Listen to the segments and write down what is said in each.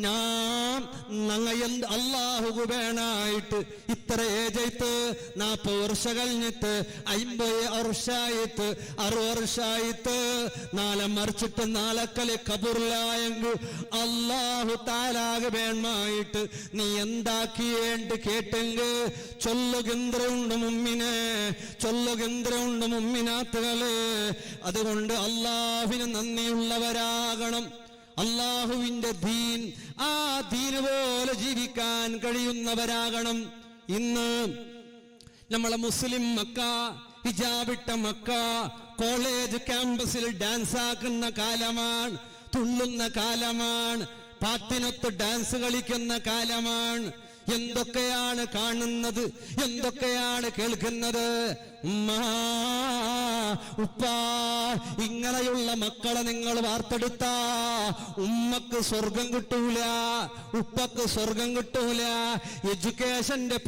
ഞാൻ നങ്ങയെന്ത് അള്ളാഹു വേണായിട്ട് ഇത്ര ഏജായിട്ട് 40 വർഷം കഴിഞ്ഞിട്ട് 50 വർഷായിട്ട് 60 വർഷായിട്ട് നാളെ മറിച്ചിട്ട് നാളക്കല് കബൂറിലായെങ്കിൽ അള്ളാഹു താലാകെ വേണമായിട്ട് നീ എന്താക്കിയേണ്ട് കേട്ടെങ്കിൽ ചൊല്ലുകെന്തരമുണ്ട് മുമ്മിനെ, ചൊല്ലുകെന്തരമുണ്ട് മുമ്മിനാത്തുകള്. അതുകൊണ്ട് അള്ളാഹുവിന് നന്ദിയുള്ളവരാകണം. അള്ളാഹുവിന്റെ ദീൻ, ആ ദീന് പോലെ ജീവിക്കാൻ കഴിയുന്നവരാകണം. ഇന്ന് നമ്മളെ മുസ്ലിം മക്ക, ഹിജാബിട്ട മക്ക കോളേജ് ക്യാമ്പസിൽ ഡാൻസ് ആക്കുന്ന കാലമാണ്, തുള്ളുന്ന കാലമാണ്, പാട്ടിനൊത്ത് ഡാൻസ് കളിക്കുന്ന കാലമാണ്. എന്തൊക്കെയാണ് കാണുന്നത്, എന്തൊക്കെയാണ് കേൾക്കുന്നത്. ഉമ്മാ ഉപ്പാ, ഇങ്ങനെയുള്ള മക്കളെ നിങ്ങൾ വാർത്തെടുത്ത ഉമ്മക്ക് സ്വർഗം കിട്ടൂല, ഉപ്പക്ക് സ്വർഗം കിട്ടൂല. എഡ്യൂക്കേഷന്റെ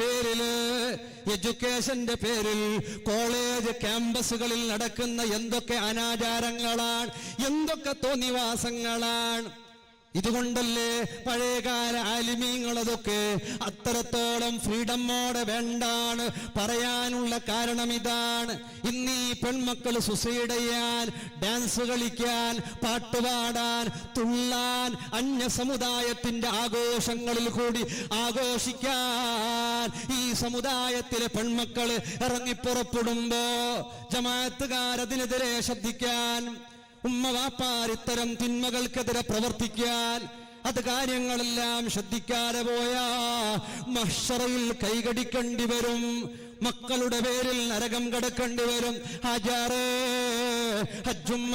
പേരിൽ കോളേജ് ക്യാമ്പസുകളിൽ നടക്കുന്ന എന്തൊക്കെ അനാചാരങ്ങളാണ്, എന്തൊക്കെ തോന്നിവാസങ്ങളാണ്. ഇതുകൊണ്ടല്ലേ പഴയകാല ആലിമീങ്ങളതൊക്കെ അത്രത്തോളം ഫ്രീഡമോടെ വേണ്ടാണ് പറയാനുള്ള കാരണം ഇതാണ്. ഇന്നീ പെൺമക്കൾ സുസൈഡ് ചെയ്യാൻ, ഡാൻസ് കളിക്കാൻ, പാട്ടുപാടാൻ, തുള്ളാൻ, അന്യ സമുദായത്തിന്റെ ആഘോഷങ്ങളിൽ കൂടി ആഘോഷിക്കാൻ ഈ സമുദായത്തിലെ പെൺമക്കൾ ഇറങ്ങിപ്പുറപ്പെടുമ്പോ ജമാഅത്തുകാരതിനെതിരെ ശബ്ദിക്കാൻ, ഉമ്മ വാപ്പാർ ഇത്തരം തിന്മകൾക്കെതിരെ പ്രവർത്തിക്കാൻ, അത് കാര്യങ്ങളെല്ലാം ശ്രദ്ധിക്കാതെ പോയാ മഹ്ശറയിൽ കൈകടിക്കേണ്ടി വരും, മക്കളുടെ പേരിൽ നരകം കടക്കേണ്ടി വരും. ഹാജാറേ, ഹജ്ജുമ്മ,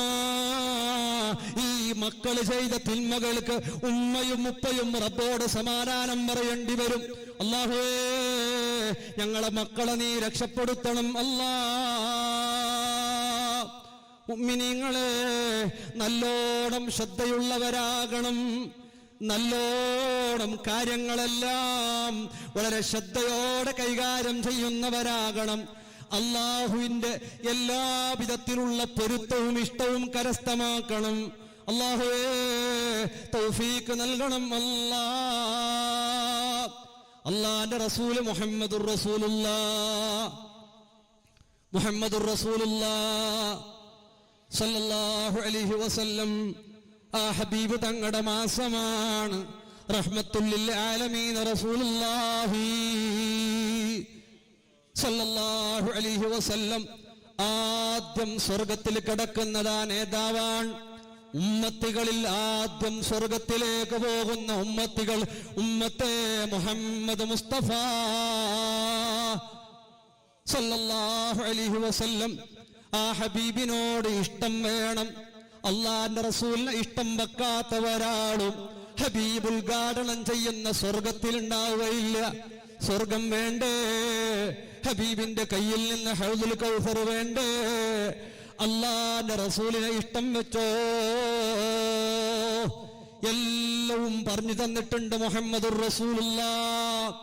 ഈ മക്കൾ ചെയ്ത തിന്മകൾക്ക് ഉമ്മയും ഉപ്പയും റബ്ബോട് സമാധാനം പറയേണ്ടി വരും. അല്ലാഹുവേ, ഞങ്ങളെ മക്കളെ നീ രക്ഷപ്പെടുത്തണം അല്ലാ. മുഅ്മിനീങ്ങളെ, നല്ലോണം ശ്രദ്ധയുള്ളവരാകണം, നല്ലോണം കാര്യങ്ങളെല്ലാം വളരെ ശ്രദ്ധയോടെ കൈകാര്യം ചെയ്യുന്നവരാകണം. അല്ലാഹുവിന്റെ എല്ലാവിധത്തിലുള്ള പൊരുത്തവും ഇഷ്ടവും കരസ്ഥമാക്കണം. അല്ലാഹുവേ, തൗഫീഖ് നൽകണം അല്ലാ. അല്ലാഹുവിന്റെ റസൂല് മുഹമ്മദുർ റസൂലുള്ളാഹ് സല്ലല്ലാഹു അലൈഹി വസല്ലം, ആ ഹബീബ് തങ്ങളുടെ മാസമാണ്. റഹ്മത്തുല്ലിൽ ആലമീൻ റസൂലുള്ളാഹി സല്ലല്ലാഹു അലൈഹി വസല്ലം ആദ്യം സ്വർഗത്തിൽ കിടക്കുന്നതാ നേതാവാണ്. ഉമ്മത്തികളിൽ ആദ്യം സ്വർഗത്തിലേക്ക് പോകുന്ന ഉമ്മത്തികൾ ഉമ്മത്തെ മുഹമ്മദ് മുസ്തഫ സല്ലല്ലാഹു അലൈഹി വസല്ലം. ആ ഹബീബിനോട് ഇഷ്ടം വേണം. അള്ളാന്റെ റസൂലിനെ ഇഷ്ടം വെക്കാത്തവരാളും ഹബീബ് ഉദ്ഘാടനം ചെയ്യുന്ന സ്വർഗത്തിൽ ഉണ്ടാവുകയില്ല. സ്വർഗം വേണ്ടേ? ഹബീബിന്റെ കയ്യിൽ നിന്ന് ഹൗദുൽ കൗസർ വേണ്ടേ? അള്ളാന്റെ റസൂലിനെ ഇഷ്ടം വെച്ചോ. എല്ലവും പറഞ്ഞു തന്നിട്ടുണ്ട് മുഹമ്മദുർ റസൂലുള്ളാഹ്.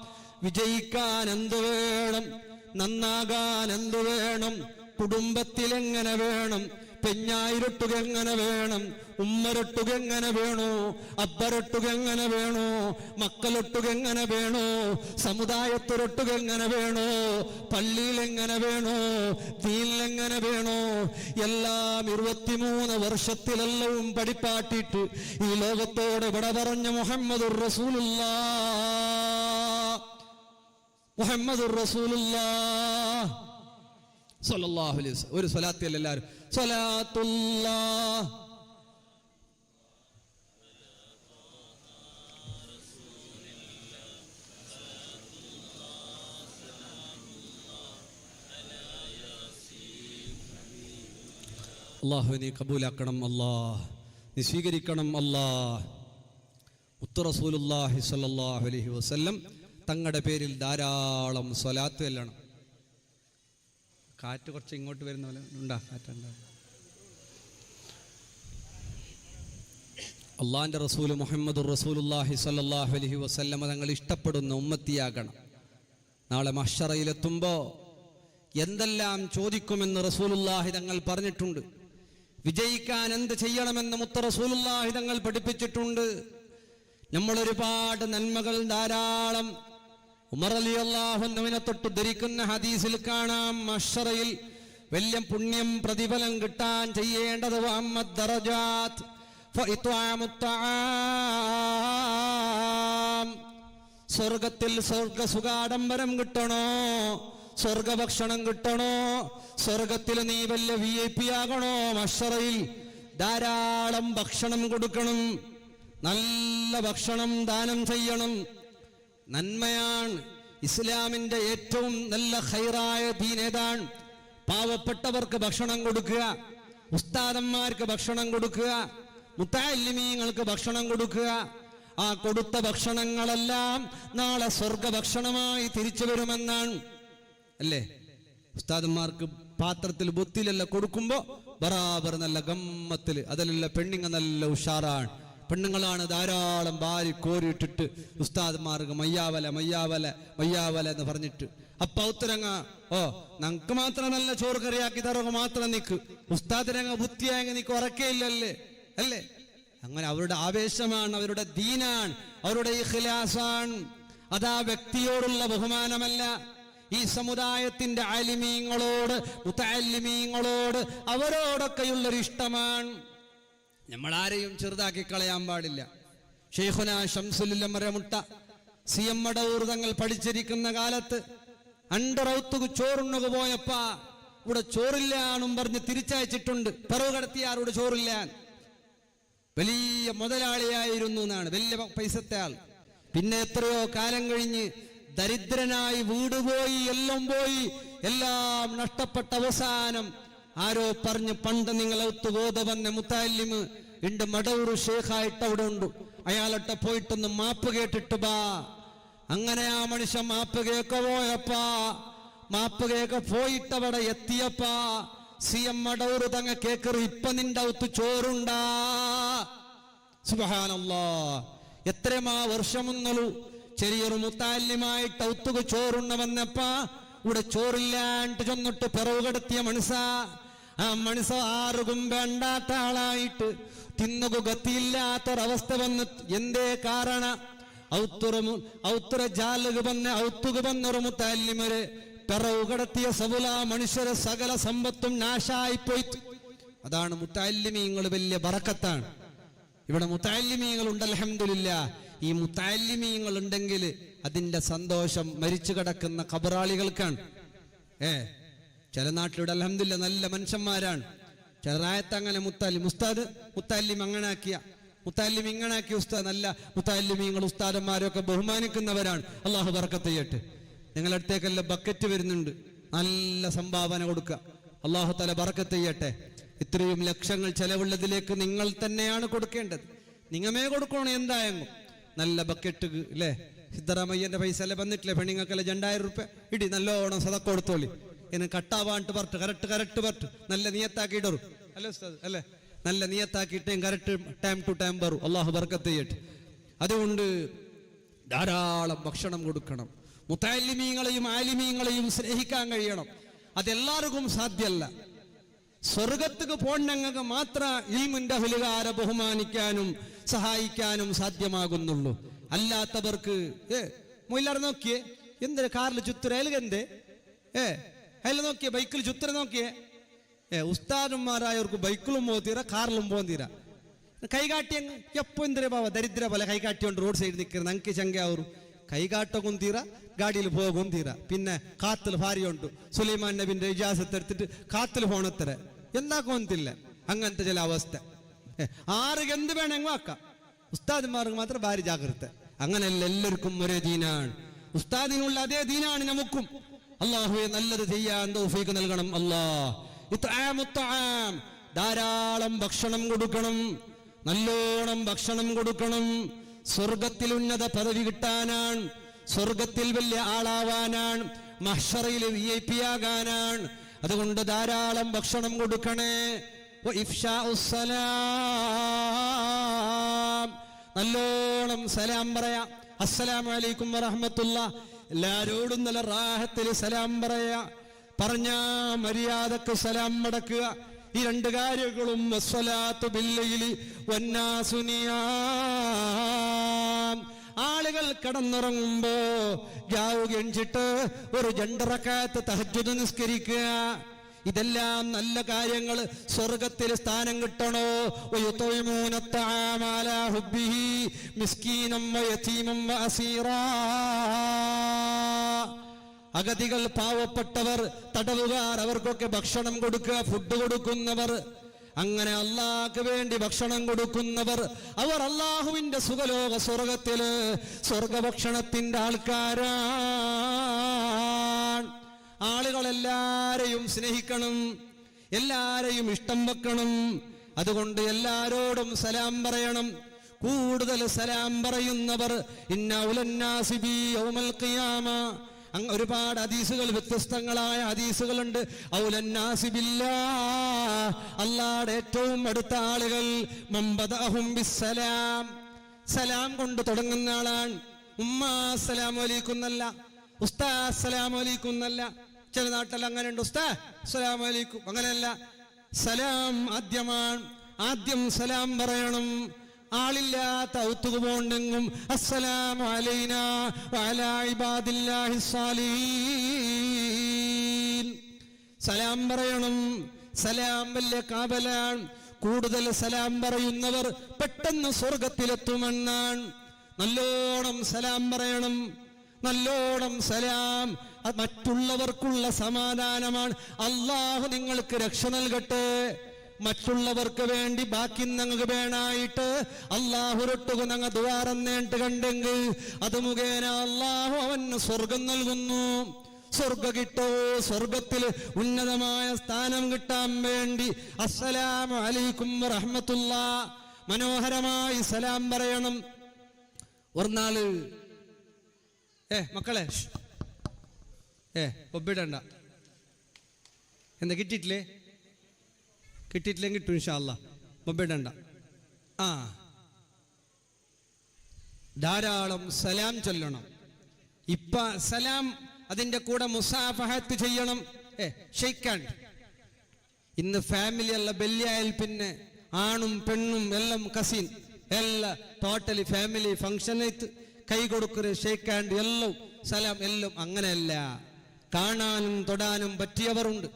വിജയിക്കാൻ എന്തു വേണം, നന്നാകാൻ എന്തു വേണം, കുടുംബത്തിൽ എങ്ങനെ വേണം, പെഞ്ഞായിരൊട്ടുക എങ്ങനെ വേണം, ഉമ്മരൊട്ടുക എങ്ങനെ വേണോ, അബ്ബരൊട്ടുക എങ്ങനെ വേണോ, മക്കളൊട്ടുക എങ്ങനെ വേണോ, സമുദായത്തിലൊട്ടുക എങ്ങനെ വേണോ, പള്ളിയിൽ എങ്ങനെ വേണോ, ദീനിലെങ്ങനെ വേണോ, എല്ലാം 23 വർഷത്തിലെല്ലവും പഠിപ്പാട്ടിട്ട് ഈ ലോകത്തോട് വിട പറഞ്ഞ മുഹമ്മദുർ റസൂലുള്ളാഹ് സ്വല്ലല്ലാഹു അലൈഹി വസല്ലം. ഒരു സ്വലാത്തിൽ എല്ലാവരും സ്വലാത്തുല്ലാഹ് അല്ലാഹു നീ കബൂലാക്കണം അല്ലാഹ്, നീ സ്വീകരിക്കണം അല്ലാഹ്. മുത്ത് റസൂലുള്ളാഹി സ്വല്ലല്ലാഹു അലൈഹി വസല്ലം തങ്ങളുടെ പേരിൽ ധാരാളം സ്വലാത്ത് ചെല്ലണം. കാറ്റ് കുറച്ച് ഇങ്ങോട്ട് വരുന്ന പോലെ ഉണ്ടാ, കാറ്റുണ്ടാ. അള്ളാന്റെ റസൂൽ മുഹമ്മദുർ റസൂലുള്ളാഹി സ്വല്ലല്ലാഹു അലൈഹി വസല്ലം തങ്ങൾ ഇഷ്ടപ്പെടുന്ന ഉമ്മത്തിയാകണം. നാളെ മഹ്ശറയിലെത്തുമ്പോൾ എന്തെല്ലാം ചോദിക്കുമെന്ന് റസൂലുള്ളാഹി തങ്ങൾ പറഞ്ഞിട്ടുണ്ട്. വിജയിക്കാൻ എന്ത് ചെയ്യണമെന്ന് മുത്ത റസൂലുള്ളാഹി തങ്ങൾ പഠിപ്പിച്ചിട്ടുണ്ട്. നമ്മൾ ഒരുപാട് നന്മകൾ ധാരാളം ഉമർ റളിയല്ലാഹു അൻഹുവിനെ തൊട്ട് ധരിക്കുന്ന ഹദീസിൽ കാണാം, മഹ്ശറയിൽ വലിയ പുണ്യം പ്രതിഫലം കിട്ടാൻ ചെയ്യേണ്ടത് വഅമ്മദ് ദറജാത്ത് ഫഇത്വാമുത് തആം. സ്വർഗത്തിൽ സ്വർഗ സുഖാഡംബരം കിട്ടണോ, സ്വർഗഭക്ഷണം കിട്ടണോ, സ്വർഗത്തിൽ നീ വലിയ VIP ആകണോ, മഹ്ശറയിൽ ധാരാളം ഭക്ഷണം കൊടുക്കണം, നല്ല ഭക്ഷണം ദാനം ചെയ്യണം. നന്മയാണ്. ഇസ്ലാമിന്റെ ഏറ്റവും നല്ല ഖൈറായ ദീൻ ഏതാണ്? പാവപ്പെട്ടവർക്ക് ഭക്ഷണം കൊടുക്കുക, ഉസ്താദന്മാർക്ക് ഭക്ഷണം കൊടുക്കുക, മുത്തഅല്ലിമീങ്ങൾക്ക് ഭക്ഷണം കൊടുക്കുക. ആ കൊടുത്ത ഭക്ഷണങ്ങളെല്ലാം നാളെ സ്വർഗഭക്ഷണമായി തിരിച്ചു വരുമെന്നാണ്. അല്ലേ? ഉസ്താദന്മാർക്ക് പാത്രത്തിൽ ബുത്തിലല്ല കൊടുക്കുമ്പോ ബറാബർ നല്ല ഗമ്മത്തില്, അതിലുള്ള പെണ്ണുങ്ങൾ നല്ല ഉഷാറാണ്. പെണ്ണുങ്ങളാണ് ധാരാളം ഭാര്യ കോരിയിട്ടിട്ട് ഉസ്താദ്മാർക്ക് മയ്യാവല മയ്യാവല മയ്യാവല എന്ന് പറഞ്ഞിട്ട് അപ്പ ഉത്തരങ്ങ ഓ നക്ക് മാത്രം നല്ല ചോറ് കറിയാക്കി തരുക മാത്രം നിക്ക്, ഉസ്താദിനങ്ങ ബുദ്ധിയായെങ്കിൽ നിക്ക് ഉറക്കയില്ലല്ലേ അല്ലേ? അങ്ങനെ അവരുടെ ആവേശമാണ്, അവരുടെ ദീനാണ്, അവരുടെ ഇഖ്ലാസാണ്. അതാ വ്യക്തിയോടുള്ള ബഹുമാനമല്ല, ഈ സമുദായത്തിന്റെ ആലിമീങ്ങളോട് മുതഅല്ലിമീങ്ങളോട് അവരോടൊക്കെയുള്ളൊരു ഇഷ്ടമാണ്. നമ്മൾ ആരെയും ചെറുതാക്കി കളയാൻ പാടില്ല. ഷെയ്ഖുന ശംസുൽ മറമുട്ട CM മടവൂർ തങ്ങൾ പഠിച്ചിരിക്കുന്ന കാലത്ത് അണ്ടറൗത്തുക്ക് ചോറുണ്ണുക പോയപ്പ ഇവിടെ ചോറില്ലാന്നും പറഞ്ഞ് തിരിച്ചയച്ചിട്ടുണ്ട്. പിറവ് കടത്തിയാരോട് ചോറില്ല. വലിയ മുതലാളിയായിരുന്നു എന്നാണ്, വലിയ പൈസത്തെ ആൾ. പിന്നെ എത്രയോ കാലം കഴിഞ്ഞ് ദരിദ്രനായി, വീട് പോയി, എല്ലാം പോയി, എല്ലാം നഷ്ടപ്പെട്ട അവസാനം ആരോ പറഞ്ഞ് പണ്ട് നിങ്ങൾ ഒത്തുപോത വന്ന മുത്തഅല്ലിമ് ഉണ്ട് മടവൂർ ഷേഖായിട്ട് അവിടെ ഉണ്ട്, അയാളൊട്ട് പോയിട്ടൊന്ന് മാപ്പ് കേട്ടിട്ട് ബാ. അങ്ങനെ ആ മനുഷ്യൻ മാപ്പ് കേക്ക പോയപ്പാ, മാപ്പ് കേക്ക പോയിട്ടവിടെ എത്തിയപ്പാ CM മടവൂർ തങ്ങ കേക്കറ് ഇപ്പൊ നിന്റെ ഒത്തു ചോറുണ്ടാ. സുബ്ഹാനല്ലാഹ്, എത്രമാ വർഷമൊന്നുള്ളൂ ചെറിയൊരു മുത്തഅല്ലിമായിട്ട് ഒത്തുക ചോറുണ്ണ വന്നപ്പാ ഇവിടെ ചോറില്ലാണ്ട് ചെന്നിട്ട് പിറവ് കടത്തിയ മനസ്സാ. ആ മനസ്സ് ആർക്കും വേണ്ടാത്ത ആളായിട്ട് തിന്നുക ഗത്തിയില്ലാത്തൊരവസ്ഥ വന്ന് എന്തേ കാരണ ഔത്തുറ ജാലുക വന്ന ഔത്തുക വന്നൊരു മുത്തഅല്ലിമര് പിറവ് കടത്തിയ സബുല മനുഷ്യരെ സകല സമ്പത്തും നാശായിപ്പോയി. അതാണ് മുത്തഅല്ലിമീങ്ങൾ വലിയ ബറക്കത്താണ്. ഇവിടെ മുത്തഅല്ലിമീങ്ങൾ ഉണ്ട് അൽഹംദുലില്ലാഹ്. ഈ മുത്തഅല്ലിമീങ്ങൾ ഉണ്ടെങ്കിൽ അതിന്റെ സന്തോഷം മരിച്ചു കിടക്കുന്ന ഖബറാളികൾക്കാണ്. ചില നാട്ടിലൂടെ അൽഹംദുലില്ലാഹ് നല്ല മനുഷ്യന്മാരാണ്. ചില റായത്ത് അങ്ങനെ ഉസ്താദ് മുത്തഅല്ലിം അങ്ങനെ ആക്കിയ, മുത്തഅല്ലിം ഇങ്ങനെ ആക്കിയ ഉസ്താദ്, നല്ല മുത്തഅല്ലിമീങ്ങൾ ഉസ്താദന്മാരൊക്കെ ബഹുമാനിക്കുന്നവരാണ്. അള്ളാഹു ബറക്കത്ത് ചെയ്യട്ടെ. നിങ്ങളുടെ അടുത്തേക്കെല്ലാം ബക്കറ്റ് വരുന്നുണ്ട്, നല്ല സംഭാവന കൊടുക്കുക. അള്ളാഹു തആല ബറക്കത്ത് ചെയ്യട്ടെ. ഇത്രയും ലക്ഷങ്ങൾ ചെലവുള്ളതിലേക്ക് നിങ്ങൾ തന്നെയാണ് കൊടുക്കേണ്ടത്. നിങ്ങമേ കൊടുക്കണം. എന്തായെങ്കിലും നല്ല ബക്കറ്റ് അല്ലേ? സിദ്ധറാമയ്യന്റെ പൈസ അല്ലേ വന്നിട്ടില്ലേ? പെണ്ണുങ്ങൾക്കല്ലേ 2000 രൂപ ഇടി നല്ലോണം സദക്ക കൊടുത്തോളി. എന്നെ കട്ടാവാണ്ട് പറഞ്ഞു കറക്റ്റ് പറഞ്ഞു നല്ല നിയത്താക്കി ഇടറും അല്ലേ ഉസ്താദ് അല്ലേ? നല്ല നിയത്താക്കിയിട്ടേം കറക്റ്റ് ടൈം ടു ടൈം വരും. അള്ളാഹു ബർക്കത്ത് ചെയ്യട്ടെ. അതുകൊണ്ട് ധാരാളം ഭക്ഷണം കൊടുക്കണം. മുത്തഅല്ലിമീങ്ങളെയും ആലിമീങ്ങളെയും സ്നേഹിക്കാൻ കഴിയണം. അതെല്ലാവർക്കും സാധ്യമല്ല. സ്വർഗത്തുക്ക് പോണങ്ങൾക്ക് മാത്രം ഇൽമിന്റെ അഹ്ലുകാരെ ബഹുമാനിക്കാനും സഹായിക്കാനും സാധ്യമാകുന്നുള്ളൂ. അല്ലാത്തവർക്ക് മൊയിലാർ നോക്കിയേ എന്തിനാ കാറിൽ ചുറ്റുരൽകെന്തേ അതിൽ നോക്കിയേ ബൈക്കിൽ ചുറ്റുര നോക്കിയേ. ഉസ്താദന്മാരായവർക്ക് ബൈക്കിലും പോകത്തീര കാറിലും പോകുന്നീര. കൈകാട്ടി അങ്ങ് എപ്പോ എന്തിനാ ബാബ ദരിദ്ര പോലെ കൈകാട്ടിയോണ്ട് റോഡ് സൈഡ് നിൽക്കുന്നത് ഞങ്ങൾക്ക് ചങ്കയാവൂർ. കൈകാട്ടക്കും തീര ഗാഡിയിൽ പോകും തീര. പിന്നെ കാത്തിൽ ഭാര്യയുണ്ട്, സുലൈമാൻ നബിന്റെ ഇജാസത്ത് എടുത്തിട്ട് കാത്തിൽ പോണത്തര എന്താക്കൊന്നില്ല. അങ്ങനത്തെ ചില അവസ്ഥ. ആർക്ക് എന്ത് വേണമെങ്കിൽ ആക്കാം, ഉസ്താദ്മാർക്ക് മാത്രം ഭാര്യ ജാഗ്രത. അങ്ങനെയല്ല, എല്ലാവർക്കും ഒരേ ദീനാണ്. ഉസ്താദിനുള്ള അതേ ദീനാണ് നമുക്കും. അള്ളാഹുവെ നല്ലത് ചെയ്യാൻ തൗഫീഖ് നൽകണം. ധാരാളം ഭക്ഷണം കൊടുക്കണം, നല്ലോണം ഭക്ഷണം കൊടുക്കണം. സ്വർഗത്തിൽ ഉന്നത പദവി കിട്ടാനാണ്, സ്വർഗത്തിൽ വലിയ ആളാവാനാണ്, മഹ്ശറയിൽ VIP ആകാനാണ്. അതുകൊണ്ട് ധാരാളം ഭക്ഷണം കൊടുക്കണേ. നല്ലോണം സലാം പറയാ. അസ്സലാമു അലൈക്കും വറഹ്മത്തുള്ളാഹ്. എല്ലാരോടും നല്ല റാഹത്തിൽ സലാം പറയാ. പറഞ്ഞ മര്യാദക്ക് സലാം മടക്കുക. ഈ രണ്ട് കാര്യങ്ങളും വസ്സലാത്തു ബില്ലൈലി വന്നാസു നിയാം. കിടന്നുറങ്ങുമ്പോ രാവ് എണിച്ചിട്ട് ഒരു 2 റക്അത്ത് തഹജ്ജുദ് നിസ്കരിക്കുക. ഇതെല്ലാം നല്ല കാര്യങ്ങൾ. സ്വർഗത്തിൽ സ്ഥാനം കിട്ടണോ? അഗതികൾ, പാവപ്പെട്ടവർ, തടവുകാർ, അവർക്കൊക്കെ ഭക്ഷണം കൊടുക്കുക, ഫുഡ് കൊടുക്കുന്നവർ. അങ്ങനെ അള്ളാഹ്ക്ക് വേണ്ടി ഭക്ഷണം കൊടുക്കുന്നവർ, അവർ അള്ളാഹുവിന്റെ സുഖലോക സ്വർഗത്തില് സ്വർഗഭക്ഷണത്തിന്റെ ആൾക്കാരാണ്. ആളുകളെല്ലാരെയും സ്നേഹിക്കണം, എല്ലാരെയും ഇഷ്ടം വെക്കണം. അതുകൊണ്ട് എല്ലാരോടും സലാം പറയണം. കൂടുതൽ സലാം പറയുന്നവർ ഒരുപാട് ഹദീസുകൾ, വ്യത്യസ്തങ്ങളായ ഹദീസുകളുണ്ട്. അല്ലാഹുവിന്റെ ഏറ്റവും അടുത്ത ആളുകൾ മംബദഅഹും ബിസ്സലാം, സലാം കൊണ്ട് തുടങ്ങുന്ന ആളാണ്. ഉമ്മ അസ്സലാമു അലൈക്കും എന്നല്ല, ഉസ്താദ് അസ്സലാമു അലൈക്കും എന്നല്ല. ചില നാട്ടിൽ അങ്ങനെ ഉണ്ട്, ഉസ്താദ് അസ്സലാമു അലൈക്കും, അങ്ങനെയല്ല. സലാം ആദ്യമാണ്. ആദ്യം സലാം പറയണം. ആളില്ലാത്ത ഔത്തുകുപോണ്ടെങ്കും അസ്സലാമു അലൈനാ വഅലാ ഇബാദില്ലാഹി സ്വാലിഹീൻ, സലാം പറയണം. സലാം വലിയ കാബലാണ്. കൂടുതൽ സലാം പറയുന്നവർ പെട്ടെന്ന് സ്വർഗത്തിലെത്തുമെന്നാണ്. നല്ലോണം സലാം പറയണം, നല്ലോണം സലാം. മറ്റുള്ളവർക്കുള്ള സമാധാനമാണ്. അള്ളാഹു നിങ്ങൾക്ക് രക്ഷ നൽകട്ടെ. മറ്റുള്ളവർക്ക് വേണ്ടി ബാക്കി ഞങ്ങൾക്ക് വേണായിട്ട് അള്ളാഹുരൊട്ടുക ഞങ്ങൾ ദ്വാരന്നേട്ട് കണ്ടെങ്കിൽ അത് മുഖേന അള്ളാഹു അവന് സ്വർഗം നൽകുന്നു. സ്വർഗം കിട്ടോ? സ്വർഗത്തിൽ ഉന്നതമായ സ്ഥാനം കിട്ടാൻ വേണ്ടി അസ്സലാമു അലൈക്കും വറഹ്മത്തുള്ളാഹ് മനോഹരമായി സലാം പറയണം. ഒരു നാള് മക്കളെ ഒപ്പിടണ്ട. എന്താ കിട്ടിയിട്ടില്ലേ? കിട്ടിയിട്ടില്ലെങ്കിൽ കിട്ടും ഇൻഷാ അല്ലാഹ്. ഒപ്പിടണ്ട. ധാരാളം സലാം ചൊല്ലണം. ഇപ്പ സലാം, അതിന്റെ കൂടെ മുസാഫഹത്ത് ചെയ്യണം. Shake hand. ഇന്ന് ഫാമിലി അല്ല, ബല്യായാൽ പിന്നെ ആണും പെണ്ണും എല്ലാം കസിൻ എല്ലാം ടോട്ടലി ഫാമിലി ഫംഗ്ഷനായിട്ട് കൈ കൊടുക്കല്, ഷെയ്ക്ക് ഹാൻഡ്, എല്ലാം സലാം എല്ലാം. അങ്ങനെയല്ല. കാണാനും തൊടാനും പറ്റിയവരുണ്ട്,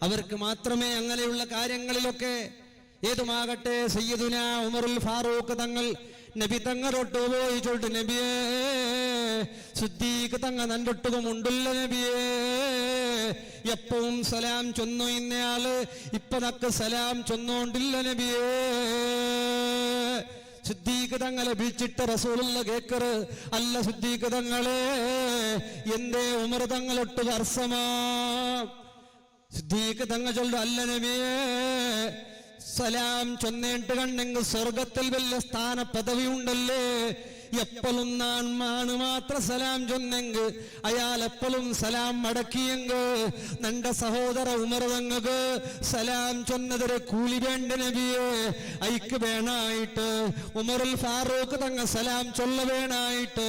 അവർക്ക് മാത്രമേ അങ്ങനെയുള്ള കാര്യങ്ങളിലൊക്കെ. ഏതുമാകട്ടെ, സയ്യിദുനാ ഉമറുൽ ഫാറൂഖ് തങ്ങൾ നബി തങ്ങളൊട്ട് പോയി ചോട്ട്, നബിയേ സിദ്ദീഖ് തങ്ങ നണ്ടൊട്ടുകം ഉണ്ടല്ല നബിയേ, എപ്പവും സലാം ചൊന്നു ഇന്നയാള് ഇപ്പതക്ക് സലാം ചൊന്നോണ്ടില്ല നബിയേ. സിദ്ദീഖ് തങ്ങളെ വിളിച്ചിട്ട് റസൂലുള്ള കേക്കറ്, അല്ല സിദ്ദീഖ് തങ്ങളെ എന്റെ ഉമർ തങ്ങളൊട്ട് വർഷമാ. സിദ്ദീഖ് തങ്ങ ചൊല്ലു, അല്ല നബിയേ സലാം ചൊന്നേട്ട് കണ്ടെങ്കിൽ സ്വർഗത്തിൽ വലിയ സ്ഥാന പദവി ഉണ്ടല്ലേ. എപ്പോഴും നാണ് മാത്രം സലാം ചൊന്നെങ്കിൽ അയാൾ എപ്പോഴും സലാം മടക്കിയെങ്കിൽ നന്റെ സഹോദര ഉമർ തങ്ങൾക്ക് സലാം ചൊന്നതിരെ കൂലി വേണ്ട നബിയെ. ഐക്ക് വേണായിട്ട് ഉമറുൽ ഫാറൂഖ് തങ്ങ സലാം ചൊല്ല വേണായിട്ട്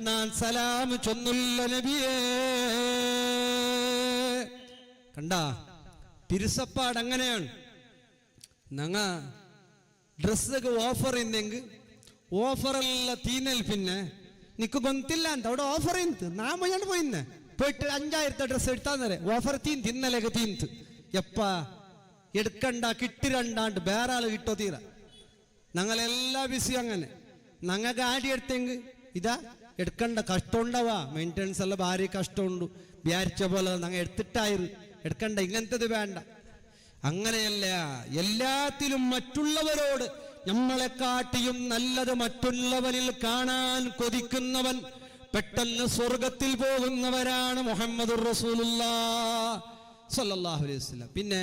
ഞാൻ സലാം ചൊന്നില്ല നബിയേ. കണ്ട തിരുസപ്പാട് അങ്ങനെയാണ്. ഞങ്ങ ഡ്രസ്സൊക്കെ ഓഫർ ഇന്നെങ്കിൽ ഓഫറെല്ലാം തീനൽ പിന്നെ നിക്ക് ഗൊന്തില്ല ಅಂತ അവിടെ ഓഫർ ಇಂತು ನಾ ಮಯ್ಯಂಡು പോയിന്നെ പോയിട്ട് 5000 ഡ്രസ്സ് എടുത്താന്നേരെ ഓഫർ തിന്നലേക്ക് തീന്ത് എപ്പ എടുക്കണ്ട കിട്ടിരണ്ടാണ്ട് വേറെ ആള് കിട്ടോ തീര. ഞങ്ങളെല്ലാ ബിസി അങ്ങനെ. ഞങ്ങ ഗാഡി എടുത്തെങ്കിൽ ഇതാ എടുക്കണ്ട, കഷ്ടമുണ്ടവാ, മെയിൻ്റെനൻസ് എല്ലാം ഭാരി കഷ്ടമുണ്ട്. വിചാരിച്ച പോലെ ഞങ്ങൾ എടുത്തിട്ടായിരുന്നു എടുക്കണ്ട, ഇങ്ങനത്തത് വേണ്ട. അങ്ങനെയല്ല. എല്ലാത്തിലും മറ്റുള്ളവരോട് നമ്മളെക്കാട്ടിയും നല്ലത് മറ്റുള്ളവരിൽ കാണാൻ കൊതിക്കുന്നവൻ പെട്ടെന്ന് സ്വർഗത്തിൽ പോകുന്നവരാണ് മുഹമ്മദുർ റസൂലുള്ളാഹ് സ്വല്ലല്ലാഹു അലൈഹി വസല്ലം. പിന്നെ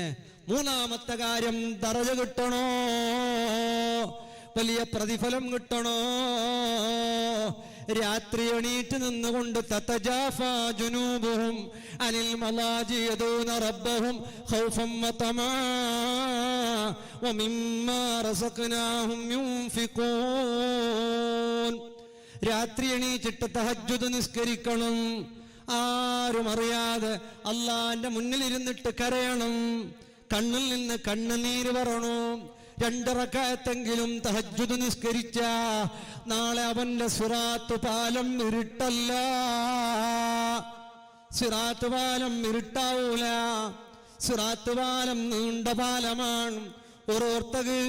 മൂന്നാമത്തെ കാര്യം, ദറജ കിട്ടണോ, വലിയ പ്രതിഫലം കിട്ടണോ. രാത്രി എണീറ്റ് നിന്നുകൊണ്ട് തതജാഫാ ജുനൂബുഹും അനിൽ മലാജി യദൂന റബ്ബഹും ഖൗഫൻ വതമാ വമിമ്മാ റസഖ്നാഹും യുൻഫിഖൂൻ. രാത്രി എണീച്ചിട്ട് തഹജ്ജുദ് നിസ്കരിക്കണം. ആരും അറിയാതെ അള്ളാന്റെ മുന്നിൽ ഇരുന്നിട്ട് കരയണം. കണ്ണിൽ നിന്ന് കണ്ണുനീര് വരണം. 2 റക്അത്തെങ്കിലും തഹജ്ജുദ് നിസ്കരിച്ച നാളെ അവന്റെ സിറാത്ത് പാലം ഇരുട്ടല്ല, സിറാത്ത് പാലം ഇരുട്ടാവൂല. സിറാത്ത് പാലം നീണ്ട പാലമാണ്. ഓരോരുത്തക്ക്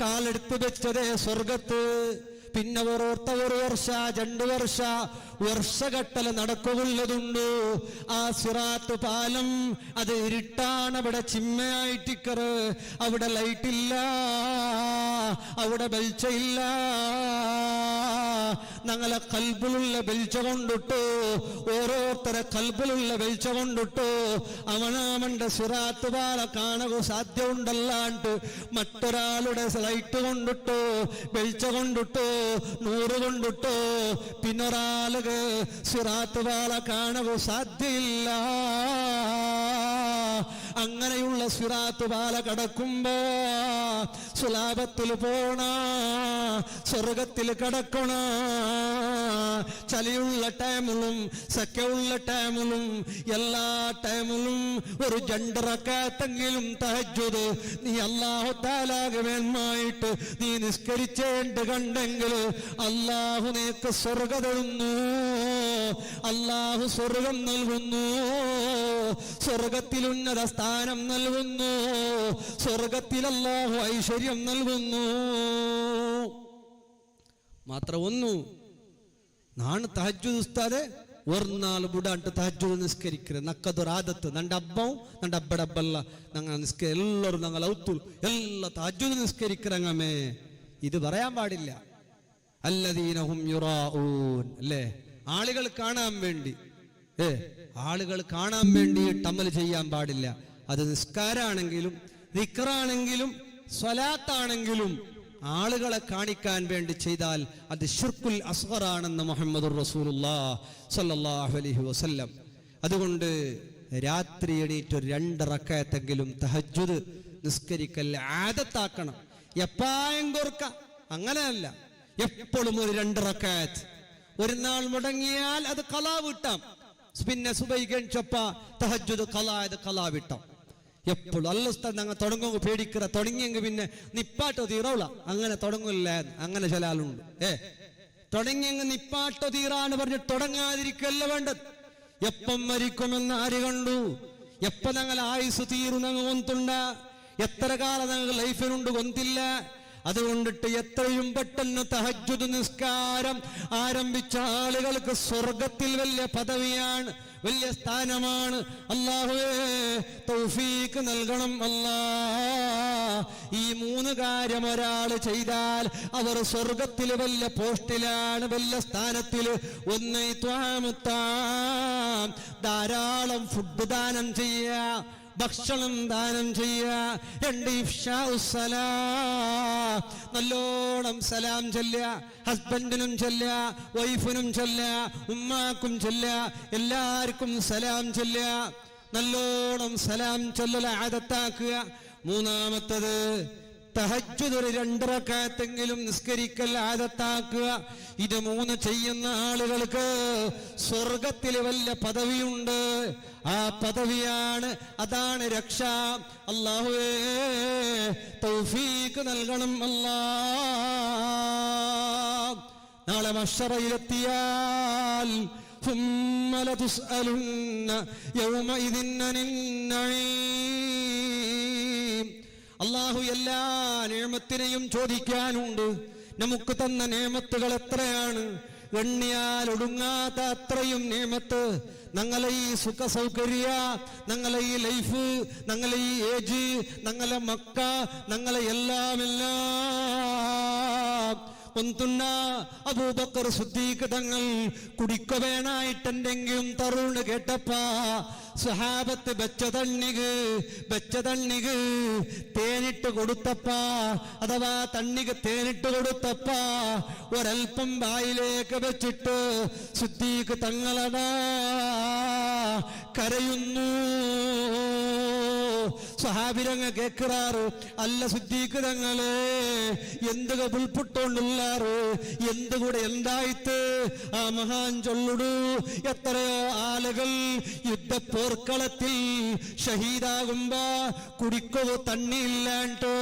കാലെടുത്ത് വെച്ചതേ സ്വർഗത്ത്. പിന്നെ ഓരോരുത്ത 1 വർഷ 2 വർഷ വർഷഘട്ടല് നടക്കുള്ളതുണ്ട്. ആ സിറാത്ത് പാലം അത് ഇരുട്ടാണ്. അവിടെ ചിമ്മയായിട്ടിക്കറ്, അവിടെ ലൈറ്റില്ല, അവിടെ വെളിച്ചമില്ല. ഞങ്ങളെ കൽബിലുള്ള വെളിച്ച കൊണ്ടിട്ടു, ഓരോരുത്തരെ കൽബിലുള്ള വെളിച്ച കൊണ്ടിട്ടു അവനവന്റെ സിറാത്ത് പാല കാണുക സാധ്യമുണ്ടല്ലാണ്ട് മറ്റൊരാളുടെ ലൈറ്റ് കൊണ്ടിട്ടു, വെളിച്ച കൊണ്ടിട്ടു, നൂറ് കൊണ്ടിട്ടു പിന്നൊരാളുകൾ സിറാത്ത് പാല കാണുക സാധ്യയില്ല. അങ്ങനെയുള്ള സിറാത്ത് പാല കടക്കുമ്പോ സുലാഭത്തിൽ പോണ, സ്വർഗത്തിൽ കടക്കണ. ചലിയുള്ള ടൈമിലും സഖ്യമുള്ള ടൈമിലും എല്ലാ ടൈമിലും ഒരു 2 റക്അത്തെങ്കിലും തഹജ്ജുദ് നീ അല്ലാഹു തആലാക്ക് വേണ്ടി നീ നിസ്കരിച്ചേണ്ട കണ്ടെങ്കിൽ അല്ലാഹു നിനക്ക് സ്വർഗ്ഗം തരുന്നു. അല്ലാഹു സ്വർഗ്ഗം നൽകുന്നു, സ്വർഗ്ഗത്തിൽ ഉന്നത സ്ഥാനം നൽകുന്നു, സ്വർഗ്ഗത്തിൽ അല്ലാഹു ഐശ്വര്യം നൽകുന്നു. മാത്രം ഒന്നു നാണ് തഹജ്ജുദ് ഉസ്താദെ ഒന്നാൾ ബുടാണ്ട് തഹജ്ജുദ് നിസ്കരിക്കരുത്. നക്കതൊരു ആദത്ത്. നണ്ട അബ്ബവും നണ്ട അബ്ബടബ്ബല്ല ഞങ്ങൾ എല്ലാവരും ഞങ്ങൾ ഔത്തുൽ എല്ലാ തഹജ്ജുദ് നിസ്കരിക്കരങ്ങമേ. ഇത് പറയാൻ പാടില്ല. അല്ലദീനഹും യുറാഊൻ അല്ലേ, ആളുകൾ കാണാൻ വേണ്ടി, ആളുകൾ കാണാൻ വേണ്ടിയിട്ട് അമൽ ചെയ്യാൻ പാടില്ല. അത് നിസ്കാരാണെങ്കിലും ദിക്റാണെങ്കിലും സ്വലാത്താണെങ്കിലും ആളുകളെ കാണിക്കാൻ വേണ്ടി ചെയ്താൽ അത് ശിർക്കുൽ അസ്ഗറാണെന്ന് മുഹമ്മദുർ റസൂലുള്ളാഹി സ്വല്ലല്ലാഹു അലൈഹി വസല്ലം. അതുകൊണ്ട് രാത്രി എണീറ്റ് 2 റക്അത്തെങ്കിലും തഹജ്ജുദ് നിസ്കരിക്കൽ ആദത്താക്കണം. എപ്പായും കൊർക്ക അങ്ങനെയല്ല, എപ്പോഴും ഒരു 2 റക്അത്ത്. ഒരു നാൾ മുടങ്ങിയാൽ അത് ഖലാ വിട്ടാം. പിന്നെ സുബൈക്ക് എണീച്ചപ്പ തഹജ്ജുദ് ഖലായത് ഖലാ വിട്ടാം. എപ്പോഴും അല്ലസ്താൻ ഞങ്ങൾ തുടങ്ങുക പേടിക്കറ, തുടങ്ങിയെങ്കിൽ പിന്നെ നിപ്പാട്ടോ തീറോള അങ്ങനെ തുടങ്ങില്ല. അങ്ങനെ ചില ആളുണ്ട്, തുടങ്ങിയെങ്കിൽ നിപ്പാട്ടോ തീറാന്ന് പറഞ്ഞ് തുടങ്ങാതിരിക്കല്ല വേണ്ടത്. എപ്പം മരിക്കുമെന്ന് ആര് കണ്ടു? എപ്പ ഞങ്ങൾ ആയുസ് തീരും ഞങ്ങൾ കൊന്തുണ്ട? എത്ര കാലം ഞങ്ങൾ ലൈഫിനുണ്ട് കൊന്തില്ല. അതുകൊണ്ടിട്ട് എത്രയും പെട്ടെന്ന് തഹജ്ജുദ് നിസ്കാരം ആരംഭിച്ച ആളുകൾക്ക് സ്വർഗത്തിൽ വലിയ പദവിയാണ്, വലിയ സ്ഥാനമാണ്. അല്ലാഹുവേ തൗഫീഖ് നൽകണം അല്ലാ. ഈ 3 കാര്യം ഒരാൾ ചെയ്താൽ അവർ സ്വർഗത്തിൽ വലിയ പോസ്റ്റിലാണ്, വലിയ സ്ഥാനത്തിൽ. ഒന്ന് ധാരാളം ഫുഡ് ദാനം ചെയ്യുക, ഭക്ഷണം ദാനം ചെയ്യുക. 2 ഇഫ്ശാഉസ്സലാം, നല്ലോണം സലാം ചൊല്ലുക. ഹസ്ബൻഡിനും ചൊല്ലുക, വൈഫിനും ചൊല്ലുക, ഉമ്മാക്കും ചൊല്ലുക, എല്ലാവർക്കും സലാം ചൊല്ലുക. നല്ലോണം സലാം ചൊല്ലല ആദത്താക്കുക. 3-മത്തത് തഹജ്ജുദ് 2 റക്അത്തെങ്കിലും നിസ്കരിക്കൽ ആദത്താക്കുക. ഇത് 3 ചെയ്യുന്ന ആളുകൾക്ക് സ്വർഗത്തിൽ വലിയ പദവിയുണ്ട്. ആ പദവിയാണ്, അതാണ് രക്ഷ. അല്ലാഹുവേ തൗഫീഖ് നൽകണം അല്ലാ. നാളെ മഹ്ശറയിലെത്തിയാൽ ثم لتسألن يومئذ عن النعيم. അല്ലാഹു എല്ലാ നിഅമത്തിനെയും ചോദിക്കാനുണ്ട്. നമുക്ക് തന്ന നിഅമത്തുകൾ എത്രയാണ്? എണ്ണിയാൽ ഒടുങ്ങാത്ത അത്രയും നിഅമത്ത്. ഞങ്ങളെ ഈ സുഖ സൗകര്യ, ഞങ്ങളെ ഈ ലൈഫ്, ഞങ്ങളെ ഈ ഏജ്, ഞങ്ങളെ മക്ക, ഞങ്ങളെ എല്ലാം ഒന്തുണ്ട അബൂബക്കർ സിദ്ദീഖ് തങ്ങൾ കുടിക്കവേണായിട്ടെന്തെങ്കിലും തറുണ് കേട്ടപ്പ സഹാബത്ത് വെച്ച തണ്ണിക്ക് തേനിട്ട് കൊടുത്തപ്പ, അഥവാ തണ്ണിക്ക് തേനിട്ട് കൊടുത്തപ്പ ഒരൽപ്പം വായിലേക്ക് വെച്ചിട്ട് സിദ്ദീഖ് തങ്ങളതാ കരയുന്നു. സ്വഹാബിരങ്ങ കേൾക്കാറ് അല്ല സിദ്ദീഖ് തങ്ങളെ എന്തുക പുൽപുട്ടോണ്ടുള്ളാറ് എന്തുകൂടെ എന്തായിട്ട് ആ മഹാൻ ചൊല്ലുടു എത്രയോ ആളുകൾ യുദ്ധപ്പോർക്കളത്തിൽ ഷഹീദാകുമ്പോ കുടിക്കോ തണ്ണിയില്ലാണ്ട്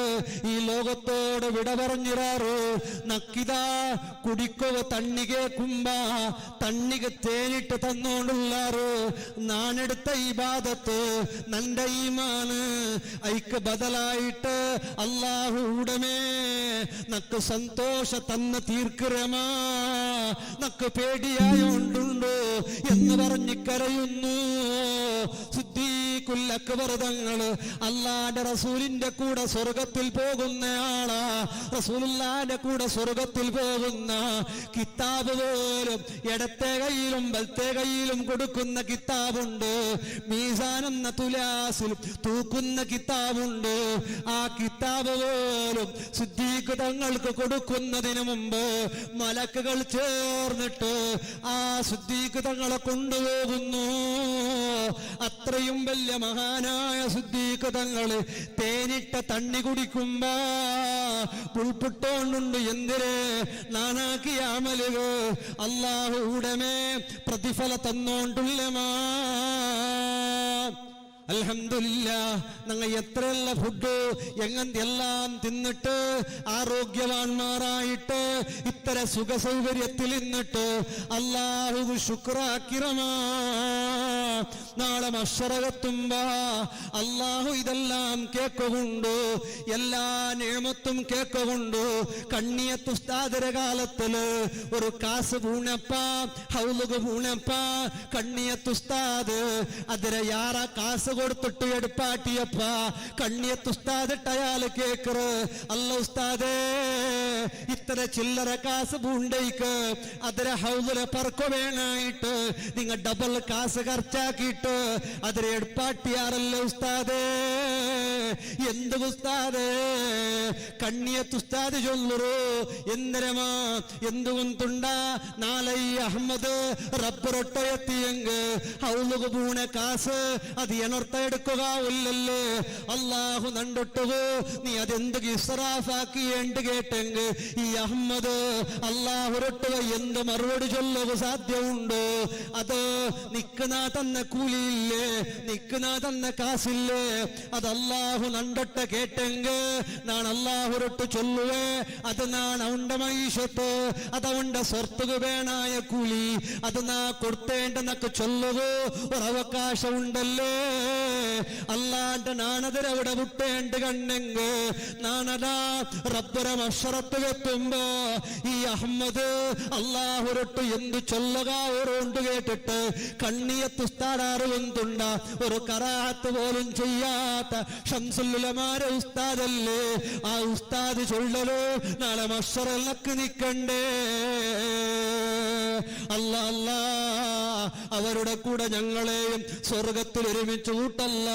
ഈ ലോകത്തോട് വിട പറഞ്ഞിറാറ് നക്കിതാ കുടിക്കോ തണ്ണിಗೆ കുമ്പ തണ്ണിಗೆ തേനിട്ട് തന്നോണ്ടുള്ളാറ് നാനെടുത്ത ഇബാദത്ത് നന്റെ ഈമാന് ഐക്ക് ബദലായിട്ട് അല്ലാഹു ഉടമേ നക്ക് സന്തോഷ തന്ന തീർക്കരമാ നക്ക് പേടിയായോണ്ടുണ്ടോ എന്ന് പറഞ്ഞ് കരയുന്നു സിദ്ദീഖുൽ അക്ബർ തങ്ങൾ. അല്ലാഹുവിന്റെ റസൂലിന്റെ കൂടെ സ്വർഗത്തിൽ പോകുന്ന ആളാ. റസൂലുള്ളാഹിന്റെ കൂടെ സ്വർഗത്തിൽ പോകുന്ന കിതാബ് പോലും ഇടത്തെ കയ്യിലും വലത്തെ കയ്യിലും കൊടുക്കുന്ന കിതാബുണ്ട്. മീസാൻ എന്ന തുലാസിൽ തൂക്കുന്ന കിതാബുണ്ട്. ആ കിതാബ് പോലും സിദ്ദീഖ് തങ്ങൾക്ക് കൊടുക്കുന്നതിന് മുമ്പ് മലക്കുകൾ ചേർന്നിട്ട് ആ സിദ്ദീഖ് തങ്ങളെ കൊണ്ടുപോകുന്നു. അത്രയും വലിയ മഹാനായ സിദ്ദീഖ് തങ്ങള് തേനിട്ട തണ്ണി കുടിക്കുമ്പോ പുൽപുട്ടോണ്ടുണ്ട്. എന്തിന്? നാനാക്കിയ അമലുകൾ അല്ലാഹു ഉടമേ പ്രതിഫല തന്നോണ്ടുള്ളമാ. അൽഹംദുലില്ലാഹ് ഞങ്ങൾ എത്രയുള്ള ഫുഡ് എല്ലാം തിന്നിട്ട് ആരോഗ്യവാന്മാരായിട്ട് ഇത്ര സുഖ സൗകര്യത്തിൽ നിന്നിട്ട് അല്ലാഹു ശുക്രാക്കിറമാ. നാളെ മഹ്ശറകത്തുമ്പോ അല്ലാഹു ഇതെല്ലാം കേക്കുകൊണ്ട് എല്ലാ നിഅമത്തും കേക്കുകൊണ്ട് കണ്ണിയത്ത് ഉസ്താദിന്റെ കാലത്തില് ഒരു കാസ് പൂണപ്പ ഹൗലുക പൂണപ്പ കണ്ണിയത്ത് ഉസ്താദ് അതിരെ യാറാ കാസ് കൊടുത്തിട്ട് എടുപ്പാട്ടിയപ്പ കണ്ണിയത്ത് ഉസ്താദിട്ട് അയാൾ കേക്കറ് അല്ല ഉസ്താദേ ഇത്ര ചില്ലറ കാസ് പൂണ്ടേക്ക് അതിരെ ഹൗലിലെ പറക്കു വേണായിട്ട് നിങ്ങൾ ഡബിൾ കാസ് ഖർച്ചാക്കിയിട്ട് അതിരെ എടുപ്പാട്ടിയാറല്ലേ ഉസ്താദേ. എന്ത് ഉസ്താദേ കണ്ണിയത്ത് ഉസ്താദ് ചൊല്ലുറു എന്തിരമാ എന്തുകൊണ്ടുണ്ട നാളെ ഈ അഹമ്മദ് റബ്ബറൊട്ടയെത്തിയെങ്ക് ഹൗലുക പൂണ കാസ് അത് എനർത്ത എടുക്കുക ഇല്ലല്ലേ അല്ലാഹു നണ്ടൊട്ടുകോ നീ അതെന്ത് ഇസ്റാഫാക്കി എന്ത് കേട്ടെങ്ക് ഈ അഹമ്മദ് അല്ലാഹുരൊട്ടുക എന്ത് മറുപടി ചൊല്ലുക സാധ്യമുണ്ടോ? അത് നിക്കുന്ന തന്ന കൂലിയില്ലേ നിക്കുന്ന തന്ന കാസില്ലേ അത് അല്ലാഹു നണ്ടൊട്ട കേട്ടെങ്ക് നാൻ അല്ലാഹുരൊട്ട് ചൊല്ലുവേ അത് നാൻ അവന്റെ മൈഷത്ത് അതവന്റെ സ്വർത്തുക വേണായ കൂലി അത് നാ കൊടുത്തേണ്ടെന്നൊക്കെ ചൊല്ലുക ഒരവകാശം ഉണ്ടല്ലേ. അല്ലാണ്ട് നാണതിരവിടെ വിട്ടേണ്ട കണ്ണെങ്ക് നാണതാ റബ്ബറ മഹ്ശറത്ത് എത്തുമ്പോ ഈ അഹമ്മദ് അല്ലാഹുരൊട്ട് എന്ത് ചൊല്ലുക ഓരോണ്ട് കേട്ടിട്ട് കണ്ണിയത്ത് ഉസ്താദാറ് എന്തുണ്ട ഒരു കറാഹത്ത് പോലും ചെയ്യാത്ത ശംസുൽ ഉലമാരെ ഉസ്താദല്ലേ. ആ ഉസ്താദ് ചൊല്ലലോ നാളെ മഹ്ശറക്ക് നിക്കണ്ടേ. അല്ലാ അല്ലാ അവരുടെ കൂടെ ഞങ്ങളെയും സ്വർഗത്തിൽ ഒരുമിച്ച് കൂട്ടല്ല.